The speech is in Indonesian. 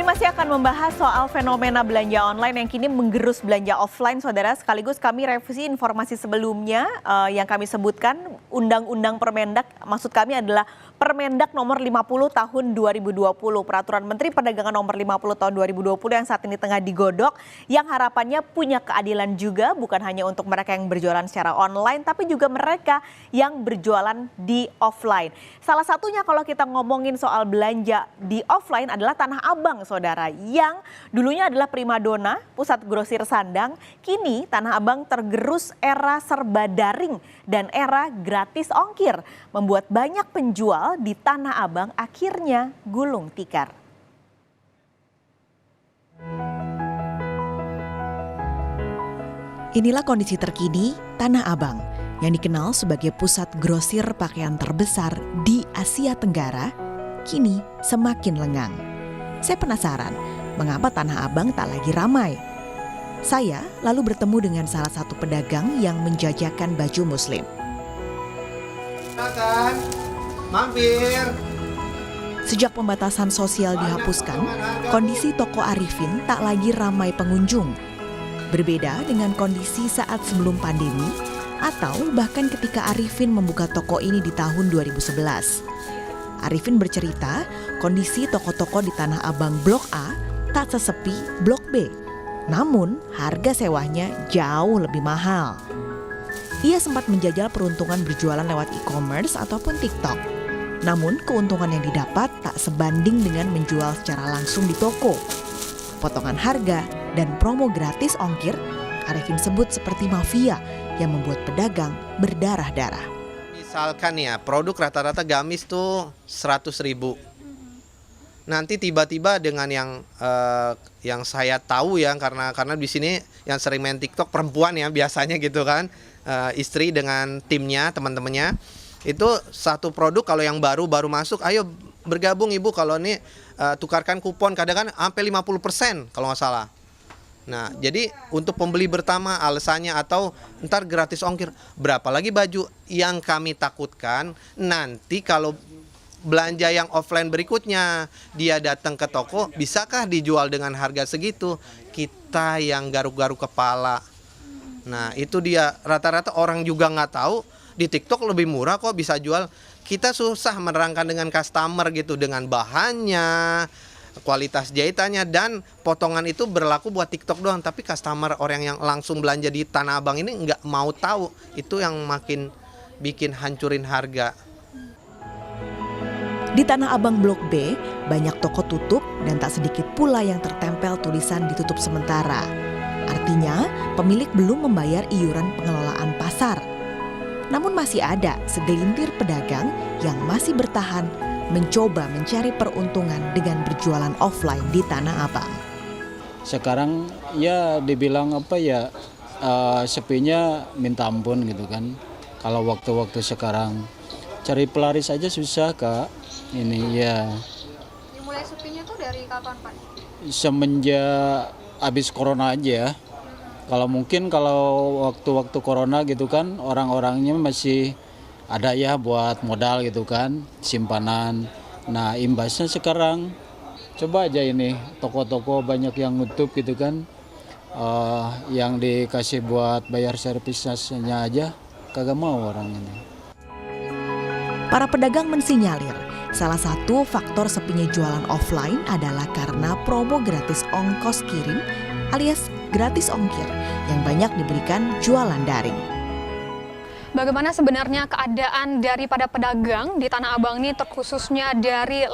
masih akan membahas soal fenomena belanja online yang kini menggerus belanja offline, saudara. Sekaligus kami revisi informasi sebelumnya yang kami sebutkan, Undang-Undang Permendak, maksud kami adalah Permendak nomor 50 tahun 2020, Peraturan Menteri Perdagangan nomor 50 tahun 2020 yang saat ini tengah digodok, yang harapannya punya keadilan juga, bukan hanya untuk mereka yang berjualan secara online, tapi juga mereka yang berjualan di offline. Salah satunya kalau kita ngomongin soal belanja di offline adalah Tanah Abang, saudara, yang dulunya adalah primadona, pusat grosir sandang. Kini Tanah Abang tergerus era serba daring dan era gratis ongkir, membuat banyak penjual di Tanah Abang akhirnya gulung tikar. Inilah kondisi terkini Tanah Abang yang dikenal sebagai pusat grosir pakaian terbesar di Asia Tenggara, kini semakin lengang. Saya penasaran, mengapa Tanah Abang tak lagi ramai? Saya lalu bertemu dengan salah satu pedagang yang menjajakan baju muslim. Silakan, mampir. Sejak pembatasan sosial dihapuskan, kondisi toko Arifin tak lagi ramai pengunjung. Berbeda dengan kondisi saat sebelum pandemi, atau bahkan ketika Arifin membuka toko ini di tahun 2011. Arifin bercerita, kondisi toko-toko di Tanah Abang Blok A tak sesepi Blok B. Namun, harga sewanya jauh lebih mahal. Ia sempat menjajal peruntungan berjualan lewat e-commerce ataupun TikTok. Namun, keuntungan yang didapat tak sebanding dengan menjual secara langsung di toko. Potongan harga dan promo gratis ongkir, Arifin sebut seperti mafia yang membuat pedagang berdarah-darah. Misalkan ya, produk rata-rata gamis tuh 100.000. Nanti tiba-tiba dengan yang saya tahu ya, karena di sini yang sering main TikTok perempuan ya biasanya gitu kan, istri dengan timnya, teman-temannya, itu satu produk kalau yang baru masuk, ayo bergabung ibu, kalau ini tukarkan kupon, kadang kan sampai 50% kalau nggak salah. Nah, jadi untuk pembeli pertama alasannya, atau ntar gratis ongkir, berapa lagi baju. Yang kami takutkan nanti kalau belanja yang offline berikutnya, dia datang ke toko, bisakah dijual dengan harga segitu? Kita yang garuk-garuk kepala. Nah, itu dia, rata-rata orang juga nggak tahu, di TikTok lebih murah kok bisa jual. Kita susah menerangkan dengan customer gitu, dengan bahannya, kualitas jahitannya, dan potongan itu berlaku buat TikTok doang. Tapi customer, orang yang langsung belanja di Tanah Abang ini nggak mau tahu. Itu yang makin bikin hancurin harga. Di Tanah Abang Blok B, banyak toko tutup dan tak sedikit pula yang tertempel tulisan ditutup sementara. Artinya, pemilik belum membayar iuran pengelolaan pasar. Namun masih ada segelintir pedagang yang masih bertahan mencoba mencari peruntungan dengan berjualan offline di Tanah Abang. Sekarang ya dibilang apa ya, sepinya minta ampun gitu kan. Kalau waktu-waktu sekarang cari pelaris aja susah Kak. Ini ya. Mulai sepinya tuh dari kapan Pak? Semenjak habis corona aja. Kalau mungkin kalau waktu-waktu corona gitu kan, orang-orangnya masih ada ya buat modal gitu kan, simpanan. Nah, imbasnya sekarang coba aja ini toko-toko banyak yang nutup gitu kan, yang dikasih buat bayar servisnya aja kagak mau orang ini. Para pedagang mensinyalir salah satu faktor sepinya jualan offline adalah karena promo gratis ongkos kirim alias gratis ongkir yang banyak diberikan jualan daring. Bagaimana sebenarnya keadaan daripada pedagang di Tanah Abang ini, terkhususnya dari